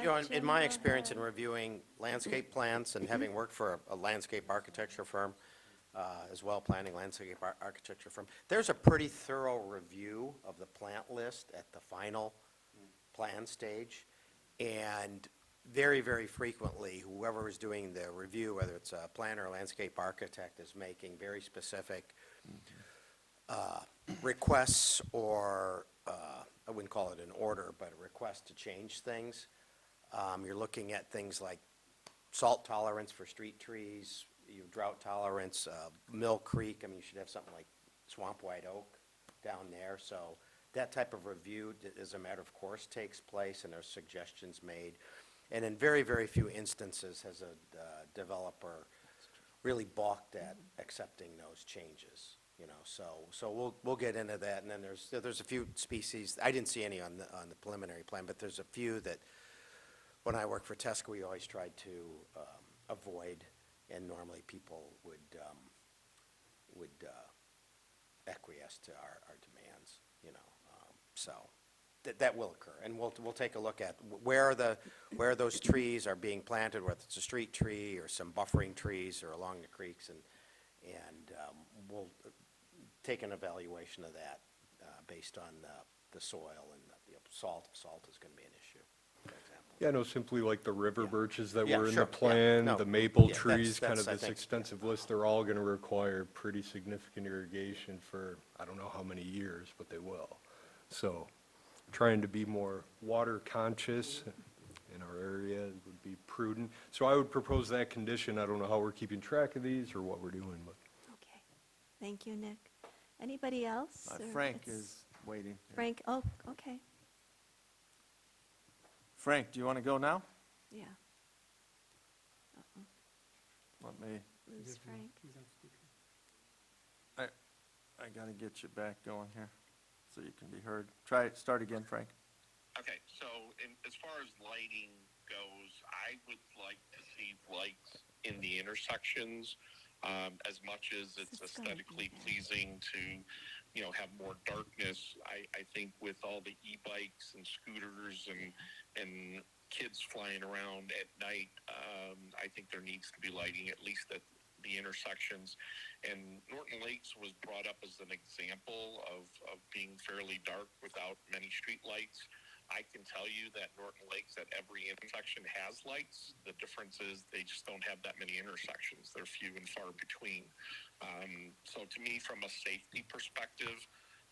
know, in my go experience in ahead. reviewing landscape plans and having worked for a landscape architecture firm, as well, planning landscape architecture firm, there's a pretty thorough review of the plant list at the final plan stage. And very, very frequently, whoever is doing the review, whether it's a planner or landscape architect, is making very specific requests or, I wouldn't call it an order, but a request to change things. You're looking at things like salt tolerance for street trees, drought tolerance, Mill Creek. I mean, you should have something like swamp white oak down there. So that type of review, as a matter of course, takes place, and there's suggestions made. And in very, very few instances has a developer really balked at accepting those changes. So we'll get into that. And then there's a few species. I didn't see any on the preliminary plan, but there's a few that when I worked for Tesco, we always tried to avoid, and normally people would acquiesce to our demands. So that will occur, and we'll take a look at where those trees are being planted, whether it's a street tree or some buffering trees or along the creeks, and we'll take an evaluation of that based on the soil and the salt. Salt is going to be an issue, for example. Yeah, no, simply like the river birches that Yeah, were in sure, the yeah, plan, no, the maple yeah, trees, that's, kind of I this think, extensive list, they're all gonna require pretty significant irrigation for, I don't know how many years, but they will. So, trying to be more water conscious in our area would be prudent. So I would propose that condition. I don't know how we're keeping track of these or what we're doing, but. Okay, thank you, Nick. Anybody else? Or Frank it's- is waiting. Frank, oh, okay, Frank, do you want to go now? yeah. Uh-oh, Let me, lose Frank. I got to get you back going here so you can be heard. Try it, start again, Frank. Okay, so as far as lighting goes, I would like to see lights in the intersections, as much as it's It's gonna be aesthetically there. pleasing to, have more darkness. I think with all the e-bikes and scooters and kids flying around at night, I think there needs to be lighting, at least at the intersections. And Norton Lakes was brought up as an example of being fairly dark without many street lights. I can tell you that Norton Lakes at every intersection has lights. The difference is they just don't have that many intersections. They're few and far between. So to me, from a safety perspective,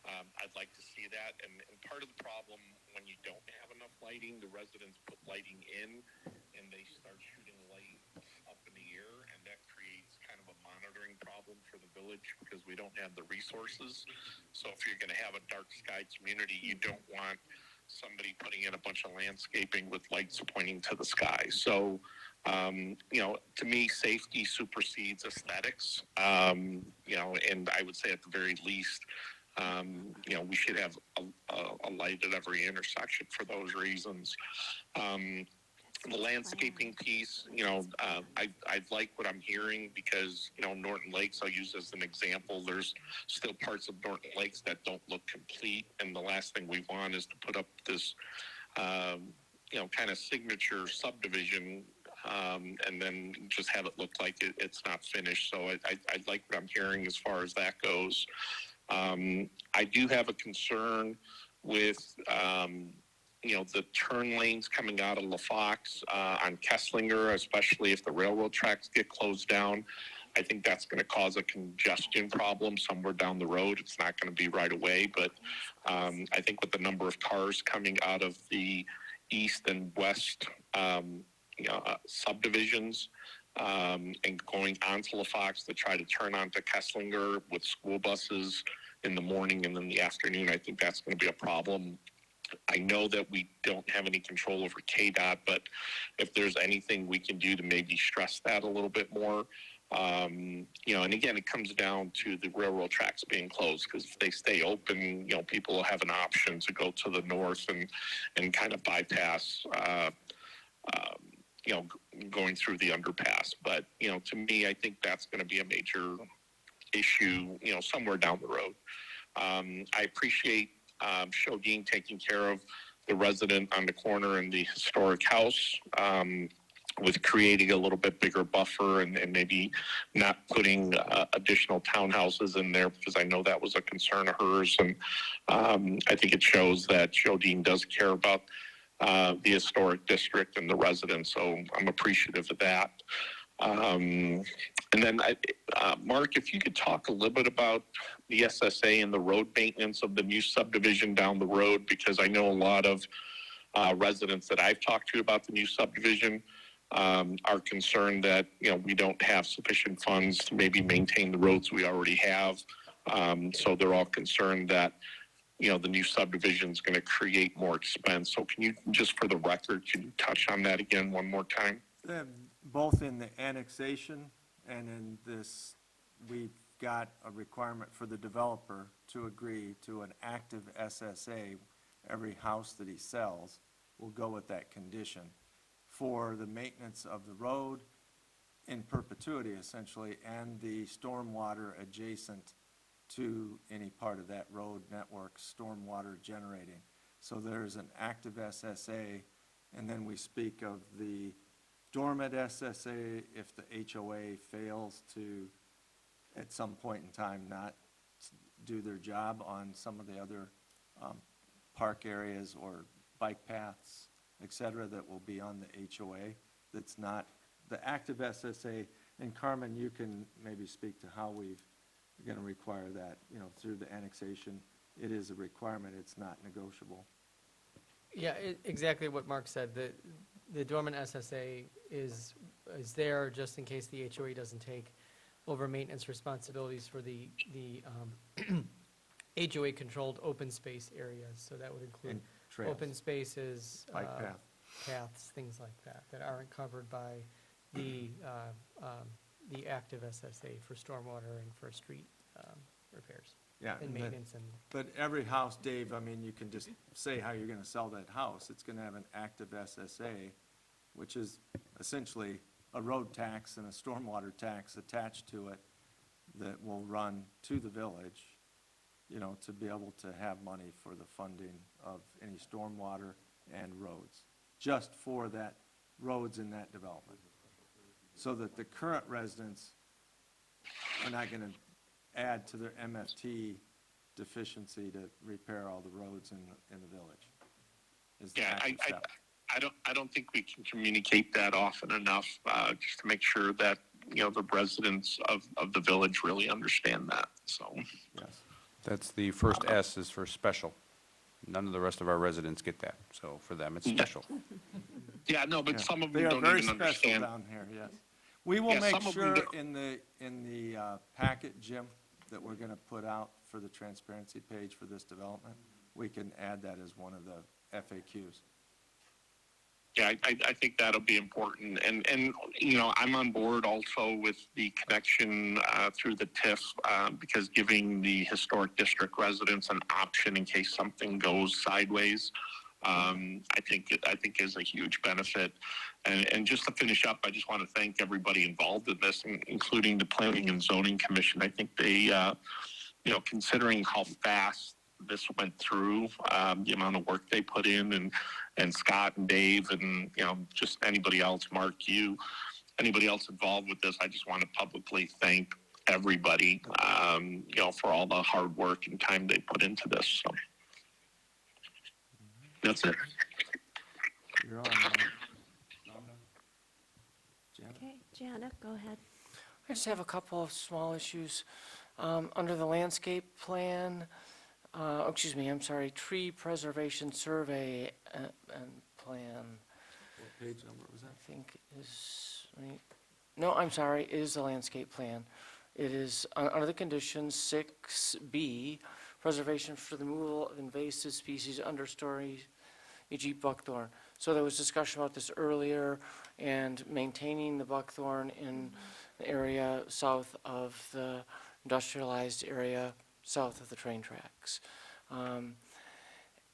I'd like to see that. And part of the problem when you don't have enough lighting, the residents put lighting in and they start shooting light up in the air, and that creates kind of a monitoring problem for the village because we don't have the resources. So if you're going to have a dark sky community, you don't want somebody putting in a bunch of landscaping with lights pointing to the sky. So, to me, safety supersedes aesthetics, and I would say at the very least, we should have a light at every intersection for those reasons. The landscaping piece, I like what I'm hearing because, Norton Lakes, I'll use as an example, there's still parts of Norton Lakes that don't look complete. And the last thing we want is to put up this, kind of signature subdivision, and then just have it look like it's not finished. So I like what I'm hearing as far as that goes. I do have a concern with, the turn lanes coming out of LaFox on Kesslinger, especially if the railroad tracks get closed down. I think that's going to cause a congestion problem somewhere down the road. It's not going to be right away, but I think with the number of cars coming out of the east and west subdivisions and going onto LaFox to try to turn onto Kesslinger with school buses in the morning and in the afternoon, I think that's going to be a problem. I know that we don't have any control over KDOT, but if there's anything we can do to maybe stress that a little bit more, and again, it comes down to the railroad tracks being closed, because if they stay open, people will have an option to go to the north and kind of bypass, going through the underpass. But, to me, I think that's going to be a major issue, somewhere down the road. I appreciate Shodine taking care of the resident on the corner and the historic house, with creating a little bit bigger buffer and maybe not putting additional townhouses in there, because I know that was a concern of hers. And I think it shows that Jodine does care about the historic district and the residents, so I'm appreciative of that. And then, Mark, if you could talk a little bit about the SSA and the road maintenance of the new subdivision down the road, because I know a lot of residents that I've talked to about the new subdivision are concerned that, we don't have sufficient funds to maybe maintain the roads we already have. So they're all concerned that, the new subdivision is going to create more expense. So can you, just for the record, can you touch on that again one more time? Both in the annexation and in this, we've got a requirement for the developer to agree to an active SSA. Every house that he sells will go with that condition for the maintenance of the road in perpetuity, essentially, and the stormwater adjacent to any part of that road network, stormwater generating. So there's an active SSA, and then we speak of the dormant SSA if the HOA fails to, at some point in time, not do their job on some of the other park areas or bike paths, et cetera, that will be on the HOA. That's not the active SSA. And Carmen, you can maybe speak to how we're going to require that, through the annexation. It is a requirement. It's not negotiable. Yeah, exactly what Mark said. The dormant SSA is there just in case the HOA doesn't take over maintenance responsibilities for the HOA-controlled open space areas. So that would include And trails. open spaces, Bike path. paths, things like that aren't covered by the active SSA for stormwater and for street repairs Yeah, and maintenance and. but every house, Dave, I mean, you can just say how you're going to sell that house. It's going to have an active SSA, which is essentially a road tax and a stormwater tax attached to it that will run to the village, to be able to have money for the funding of any stormwater and roads, just for that, roads in that development. So that the current residents are not going to add to their MFT deficiency to repair all the roads in the village. Is the Yeah, active step. I don't think we can communicate that often enough, just to make sure that, the residents of the village really understand that, so. Yes. That's the first S is for special. None of the rest of our residents get that, so for them, it's special. Yeah, no, but Yeah. some of They them are don't very even special understand. down here, yes. We will Yeah, make some of them sure don't. in the packet, Jim, that we're going to put out for the transparency page for this development, we can add that as one of the FAQs. Yeah, I think that'll be important. And, I'm on board also with the connection through the TIF, because giving the historic district residents an option in case something goes sideways, I think is a huge benefit. And just to finish up, I just want to thank everybody involved in this, including the Planning and Zoning Commission. I think they, considering how fast this went through, the amount of work they put in, and Scott and Dave and, just anybody else, Mark, anybody else involved with this, I just want to publicly thank everybody, for all the hard work and time they put into this. So that's it. You're on, Janet. Okay, Janet, go ahead. I just have a couple of small issues. Under the landscape plan, tree preservation survey and plan, What page number was that? I think it is the landscape plan. It is, under the conditions, 6B, preservation for the removal of invasive species, understory, e.g. buckthorn. So there was discussion about this earlier, and maintaining the buckthorn in the area south of the industrialized area, south of the train tracks.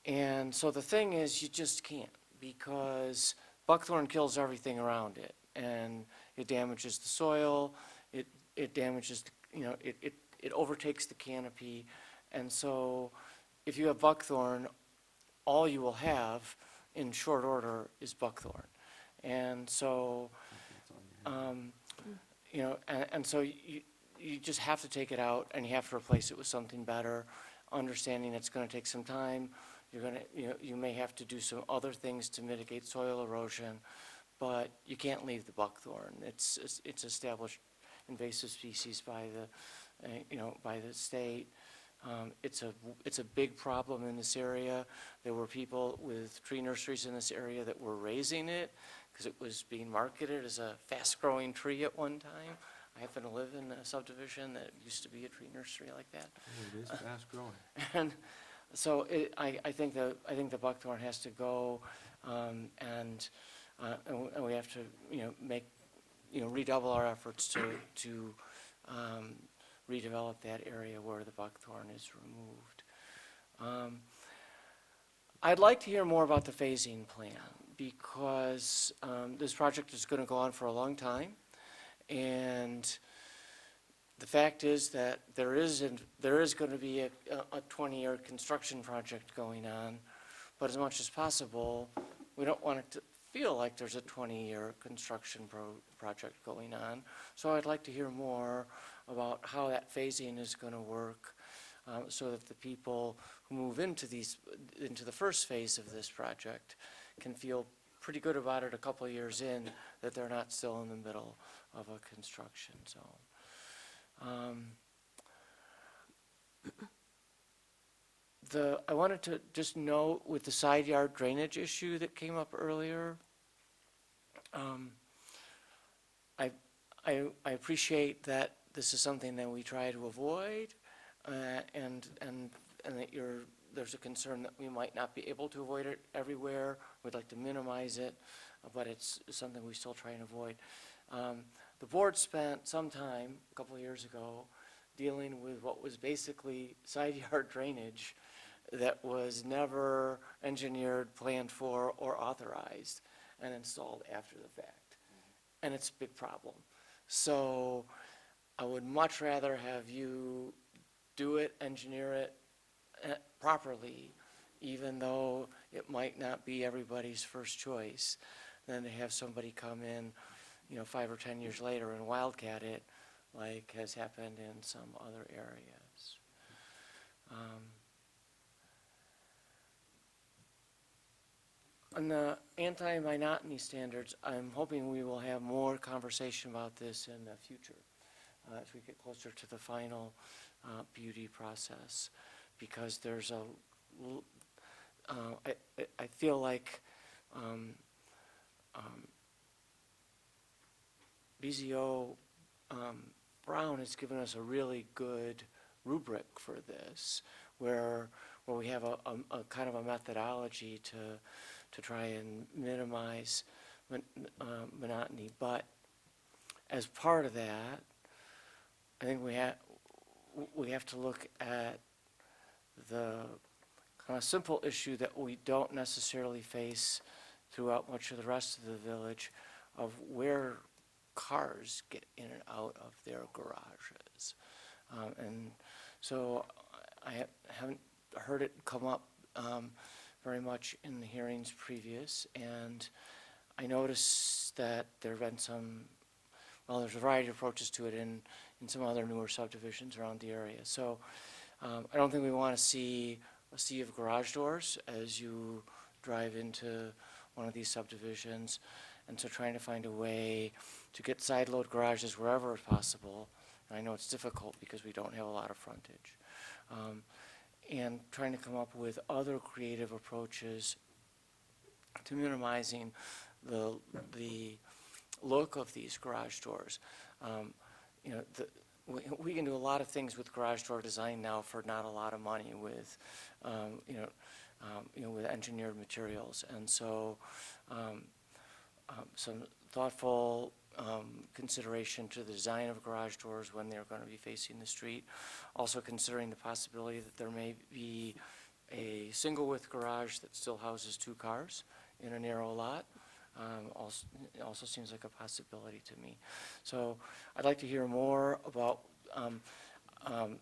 And so the thing is, you just can't, because buckthorn kills everything around it, and it damages the soil, it damages, it overtakes the canopy, and so if you have buckthorn all you will have in short order is buckthorn. And so, and so you just have to take it out and you have to replace it with something better, understanding it's gonna take some time. You may have to do some other things to mitigate soil erosion, but you can't leave the buckthorn. It's established invasive species by by the state. It's a big problem in this area. There were people with tree nurseries in this area that were raising it because it was being marketed as a fast-growing tree at one time. I happen to live in a subdivision that used to be a tree nursery like that. It is fast-growing. And so I think the buckthorn has to go, and we have to, redouble our efforts to redevelop that area where the buckthorn is removed. I'd like to hear more about the phasing plan, because this project is going to go on for a long time, and the fact is that there is going to be a 20-year construction project going on, but as much as possible, we don't want it to feel like there's a 20-year construction project going on. So I'd like to hear more about how that phasing is going to work, so that the people who move into the first phase of this project can feel pretty good about it a couple of years in, that they're not still in the middle of a construction zone. I wanted to just note with the side yard drainage issue that came up earlier, I appreciate that this is something that we try to avoid, and that there's a concern that we might not be able to avoid it everywhere. We'd like to minimize it, but it's something we still try and avoid. The board spent some time, a couple of years ago, dealing with what was basically side yard drainage that was never engineered, planned for, or authorized and installed after the fact. And it's a big problem. So I would much rather have you do it, engineer it properly, even though it might not be everybody's first choice, than to have somebody come in, 5 or 10 years later and wildcat it, like has happened in some other areas. On the anti-monotony standards, I'm hoping we will have more conversation about this in the future, as we get closer to the final PUD process, because there's I feel like BZO Brown has given us a really good rubric for this, where we have a kind of a methodology to try and minimize monotony. But as part of that, I think we have to look at the kind of simple issue that we don't necessarily face throughout much of the rest of the village, of where cars get in and out of their garages. And so I haven't heard it come up very much in the hearings previous, and I noticed that there have been there's a variety of approaches to it in some other newer subdivisions around the area. So I don't think we want to see a sea of garage doors as you drive into one of these subdivisions, and so trying to find a way to get side load garages wherever possible. And I know it's difficult because we don't have a lot of frontage. And trying to come up with other creative approaches to minimizing the look of these garage doors. We can do a lot of things with garage door design now for not a lot of money with, with engineered materials. And so some thoughtful consideration to the design of garage doors when they're going to be facing the street. Also considering the possibility that there may be a single width garage that still houses 2 cars in a narrow lot. Also seems like a possibility to me. So I'd like to hear more about,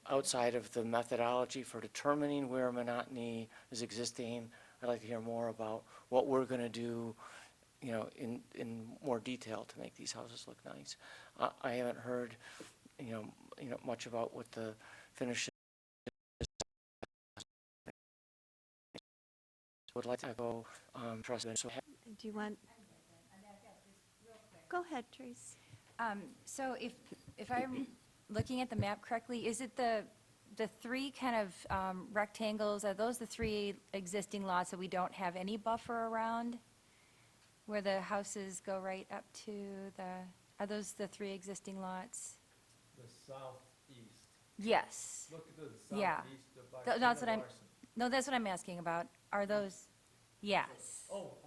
outside of the methodology for determining where monotony is existing, I'd like to hear more about what we're going to do, you know, in more detail to make these houses look nice. I haven't heard, you know, much about what the finish is. Would like to echo, trust. So Do you want? Go ahead, Trace. So if I'm looking at the map correctly, is it the three kind of rectangles, are those the three existing lots that we don't have any buffer around? Where the houses go right up to are those the three existing lots? The southeast. Yes. Look at the Yeah. southeast. Th- that's what I'm- No, that's what I'm asking about. Are those, yes. Oh,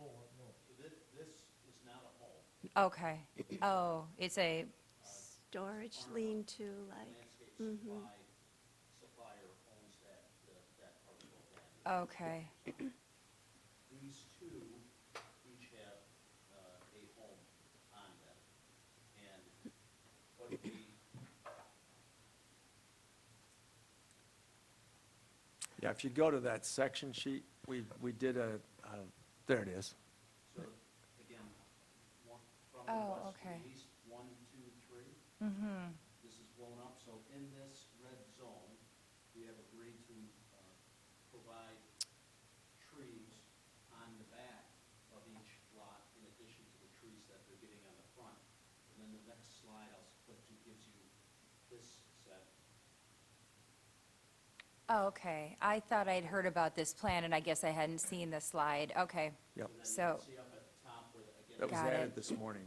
no. Okay. Oh, it's a, Storage, lean-to, like, mhm. okay. These two each have a home on them. And what we, Yeah, if you go to that section sheet, we did there it is. so again, one from Oh, the west okay. to the east, 1, 2, 3. Mm-hmm. This is blown up, so in this red zone, we have agreed to provide trees on the back of each lot in addition to the trees that they're getting on the front. And then the next slide I'll flip to gives you this set. Oh, okay. I thought I'd heard about this plan, and I guess I hadn't seen the slide. Okay. Yep. So, See up at the top where, again, That was Got it. added this morning,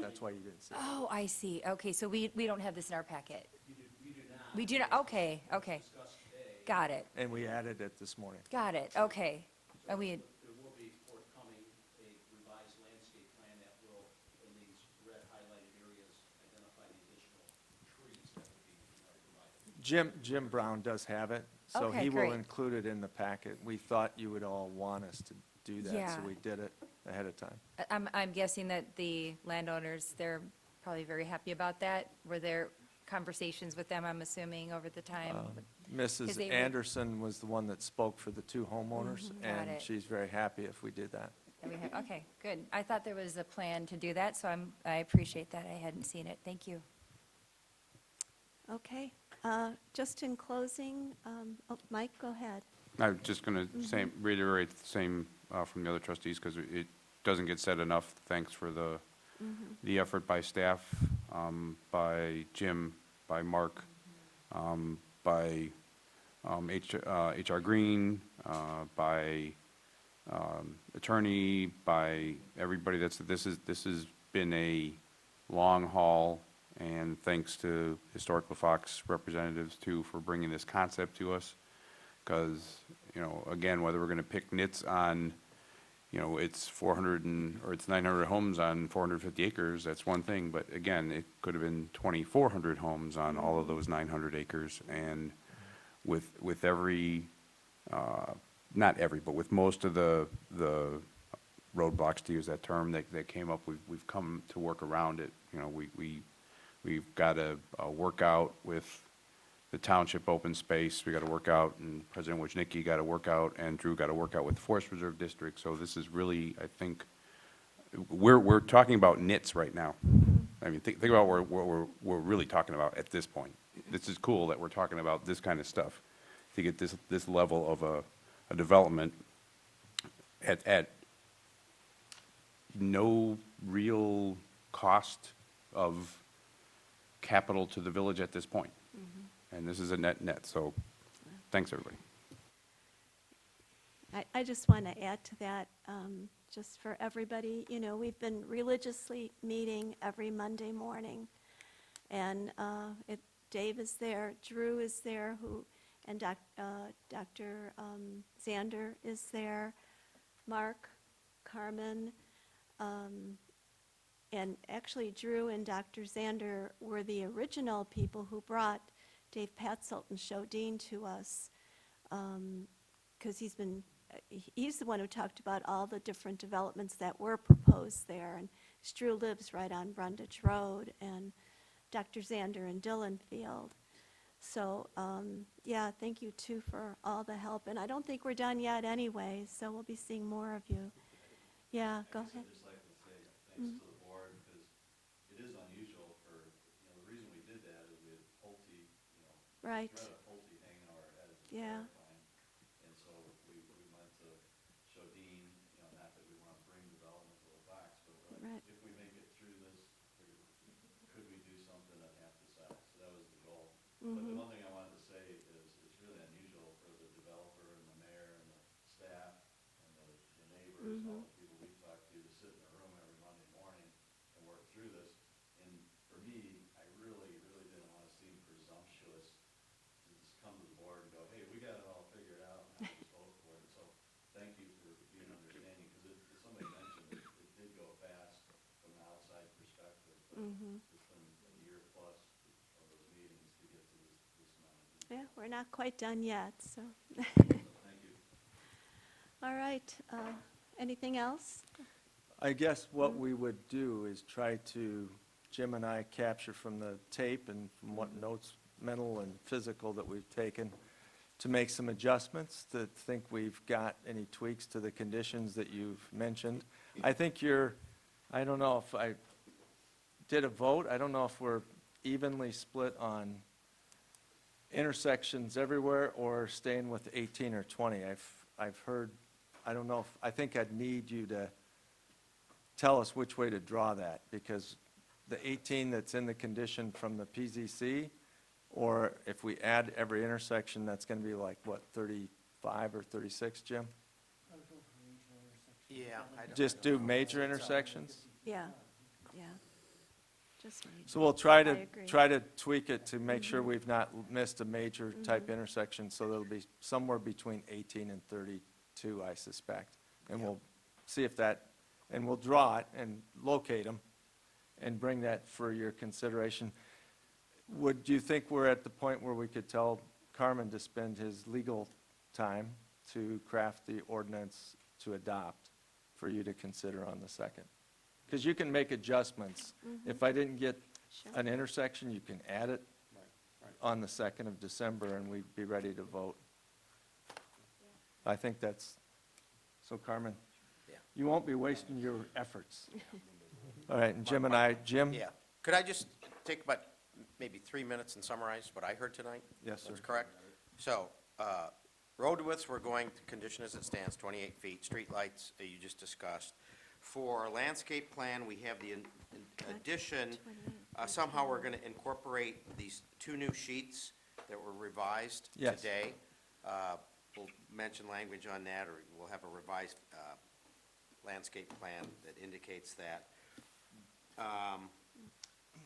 that's why you didn't see it. oh, I see. Okay, so we don't have this in our packet. you do not We do not, okay, okay. discuss today. Got it, And we added it this morning. got it, okay. And we, There will be forthcoming a revised landscape plan that will, in these red highlighted areas, identify the additional trees that will be provided. Jim Brown does have it, so Okay, he will great. include it in the packet. We thought you would all want us to do that, so Yeah. we did it ahead of time. I'm guessing that the landowners, they're probably very happy about that. Were there conversations with them, I'm assuming, over the time? Mrs. they were- Anderson was the one that spoke for the two homeowners, Got and it. she's very happy if we did that. That we have, okay, good. I thought there was a plan to do that, so I appreciate that. I hadn't seen it. Thank you. Okay, just in closing, oh, Mike, go ahead. I'm just going to say, reiterate the same from the other trustees, because it doesn't get said enough. Thanks for the effort by staff, by Jim, by Mark, by HR Green, by attorney, by everybody this has been a long haul, and thanks to Historic LaFox representatives too for bringing this concept to us. Because, you know, again, whether we're going to pick nits on, you know, it's 400 or it's 900 homes on 450 acres, that's one thing. But again, it could have been 2,400 homes on all of those 900 acres. And with every, not every, but with most of the roadblocks, to use that term, that came up, we've come to work around it. You know, we've got to work out with the township open space, we got to work out, and President Wojnicki got to work out, and Drew got to work out with the Forest Reserve District. So this is really, I think, we're talking about nits right now. I mean, think about what we're really talking about at this point. This is cool that we're talking about this kind of stuff, to get this level of a development at no real cost of capital to the village at this point. And this is a net, so thanks, everybody. I just want to add to that, just for everybody, you know, we've been religiously meeting every Monday morning. And Dave is there, Drew is there, and Dr. Zander is there, Mark, Carmen, and actually Drew and Dr. Zander were the original people who brought Dave Patzold and Shodine to us, because he's the one who talked about all the different developments that were proposed there. And Drew lives right on Brundage Road, and Dr. Zander in Dillonfield. So, yeah, thank you too for all the help. And I don't think we're done yet anyway, so we'll be seeing more of you. Yeah, go ahead. I'd just like to say thanks to the board, because it is unusual for, the reason we did that is we had Pulte, Right, threat of Pulte hanging over our heads. It's Yeah. terrifying. And so we went to Shodine, not that we want to bring development to the box, but right. if we make it through this, could we do something at half the size? So that was the goal. But the one thing I wanted to say is it's really unusual for the developer and the mayor and the staff and the neighbors, all the people we've talked to sit in a room every Monday morning and work through this. And for me, I really, really didn't want to seem presumptuous to just come to the board and go, hey, we got it all figured out and have this vote for it. So thank you for being understanding, because as somebody mentioned, it did go fast from an outside perspective. But it's been a year plus of those meetings to get to this amount of detail. Yeah, we're not quite done yet, so. So thank you. All right, anything else? I guess what we would do is try to, Jim and I capture from the tape and from what notes, mental and physical, that we've taken, to make some adjustments, to think we've got any tweaks to the conditions that you've mentioned. I think I don't know if I did a vote, I don't know if we're evenly split on intersections everywhere or staying with 18 or 20. I've heard, I don't know, I think I'd need you to tell us which way to draw that, because the 18 that's in the condition from the PZC, or if we add every intersection, that's going to be like, what, 35 or 36, Jim? Yeah. Just do major intersections? Yeah, yeah. Just me. So we'll try I to, agree. tweak it to make sure we've not missed a major type intersection, so there'll be somewhere between 18 and 32, I suspect. And we'll see if that, and we'll draw it and locate them and bring that for your consideration. Would you think we're at the point where we could tell Carmen to spend his legal time to craft the ordinance to adopt for you to consider on the second? Because you can make adjustments. If I didn't get Sure. an intersection, you can add it on the 2nd of December, and we'd be ready to vote. I think that's, so Carmen, Yeah. you won't be wasting your efforts. All right, and Jim and I, Jim? Yeah. Could I just take about maybe 3 minutes and summarize what I heard tonight? Yes, sir. That's correct? So, road widths, we're going to condition as it stands, 28 feet. Streetlights, you just discussed. For landscape plan, we have the addition, somehow we're going to incorporate these 2 new sheets that were revised Yes. today. We'll mention language on that, or we'll have a revised landscape plan that indicates that.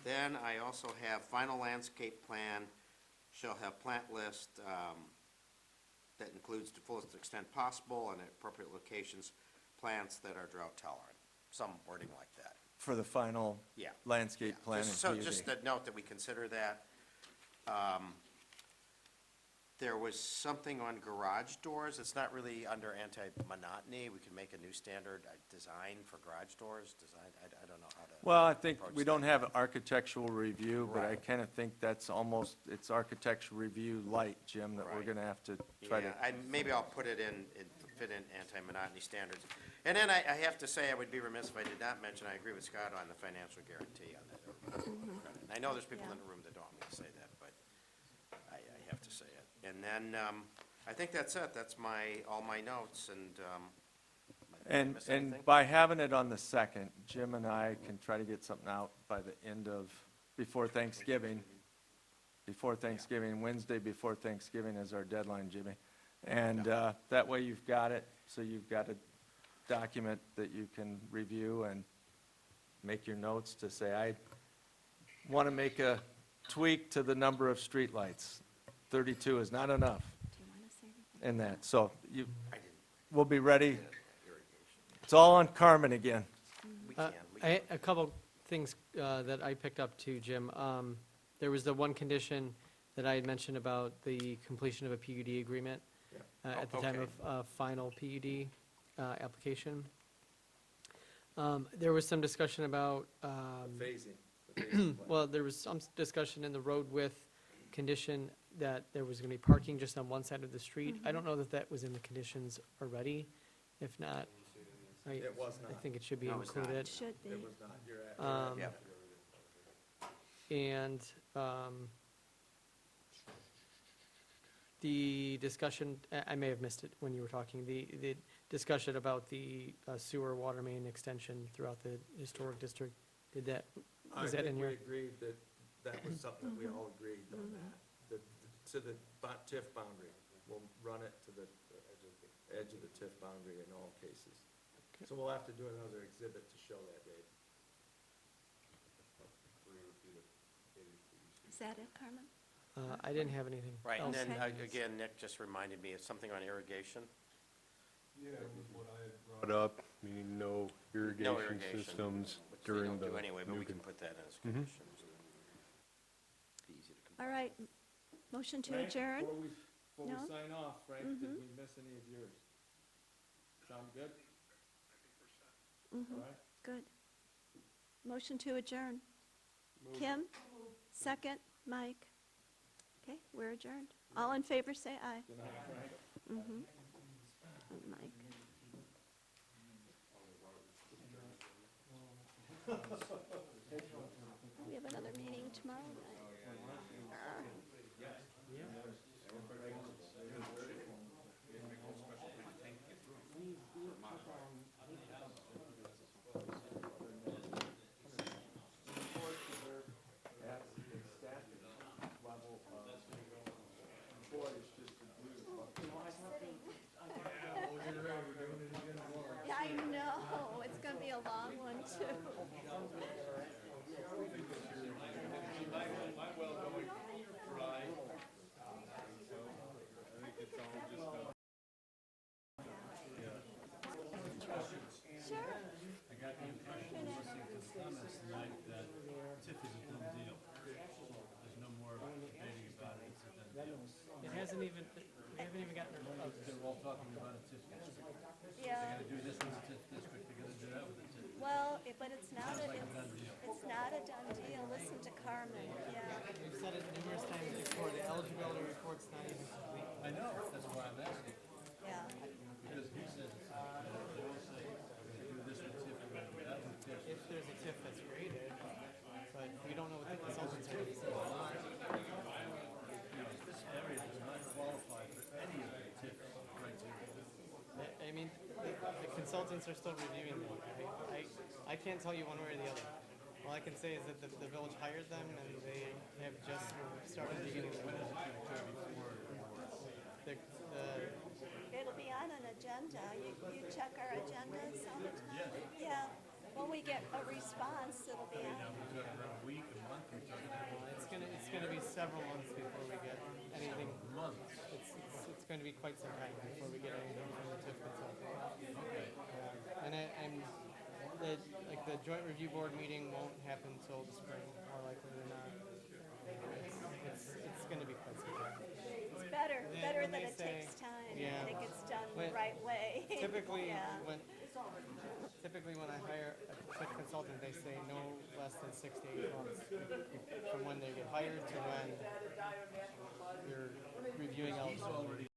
Then I also have final landscape plan shall have plant list that includes to fullest extent possible and at appropriate locations, plants that are drought tolerant, some wording like that. For the final Yeah. landscape Yeah. plan and So PUD. just a note that we consider that. There was something on garage doors. It's not really under anti-monotony. We can make a new standard design for garage doors. I don't know how to. Well, I think approach we that. don't have an architectural review, but I Right. kind of think that's almost, it's architectural review light, Jim, that we're Right. going to have to try to. Yeah, maybe I'll put it in, fit in anti-monotony standards. And then I have to say, I would be remiss if I did not mention, I agree with Scott on the financial guarantee on that. And I know there's people in the room that don't want me to say that, but I have to say it. And then, I think that's it. That's all my notes, and, did I miss anything? And by having it on the 2nd, Jim and I can try to get something out by the end of, before Thanksgiving. Wednesday before Thanksgiving is our deadline, Jimmy. And that way you've got it, so you've got a document that you can review and make your notes to say, I want to make a tweak to the number of streetlights. 32 is not enough Do you want to say anything? in that. So I didn't. we'll be ready. Irrigation. It's all on Carmen again. We can. A couple things that I picked up too, Jim. There was the one condition that I had mentioned about the completion of a PUD agreement at the time Okay. of final PUD application. There was some discussion about, Phasing. well, there was some discussion in the road width condition that there was gonna be parking just on one side of the street. I don't know that that was in the conditions already. If not, It was I not. think it should be No, it's not. included. Should be. It was not, you're at. Yeah. And the discussion, I may have missed it when you were talking, the discussion about the sewer water main extension throughout the historic district, did that, was that in your? I think we agreed that that was something that we all agreed on that. To the TIF boundary. We'll run it to the edge of the TIF boundary in all cases. So we'll have to do another exhibit to show that, Dave. Is that it, Carmen? I didn't have anything Right, and else. then, Okay. again, Nick just reminded me of something on irrigation. Yeah, it was what I had brought up, meaning no irrigation irrigation, systems Which they during don't the. do anyway, but we new can con- put that in as conditions. Be easy to comply. All right, motion to adjourn? Before No? we sign off, Frank, did we miss any of yours? Sound good? All right? Good. Motion to adjourn. Kim, second, Mike. Okay, we're adjourned. All in favor, say aye. Good night, Frank. And Mike. We have another meeting tomorrow night. At the staffing level of employees just to do. Yeah, I know, it's gonna be a long one, too. Sure. I got the impression from listening to the comments tonight that TIF is a done deal. There's no more debating about it, it's a done deal. It hasn't even, we haven't even gotten, They're all talking about a TIF district. They're Yeah, gonna do this with a TIF district, they're gonna do that with a TIF. well, but it's not a done deal. Listen to Carmen, yeah. we've said it numerous times before, the eligibility report's not even complete. I know, that's why I'm asking, Yeah. because he says it's, they all say, we're gonna do this with TIF, we're gonna do that with TIF. If there's a TIF that's graded, but we don't know what the consultants are gonna say. This area does not qualify for any of the TIF criteria. I mean, the consultants are still reviewing them. I can't tell you one way or the other. All I can say is that the village hired them and they have just started beginning the work. It'll be on an agenda. You check our agendas all the time? Yeah. When we get a response, it'll be on. It's gonna be several months before we get anything. Months? It's going to be quite some time before we get anything from the TIF consultant. And the joint review board meeting won't happen until the spring, more likely than not. It's gonna be quite some time. It's better When that they it say- takes time yeah. and it gets done the When- right way. Typically, Yeah. typically when I hire a TIF consultant, they say no less than 6 to 8 months from when they get hired to when you're reviewing eligibility.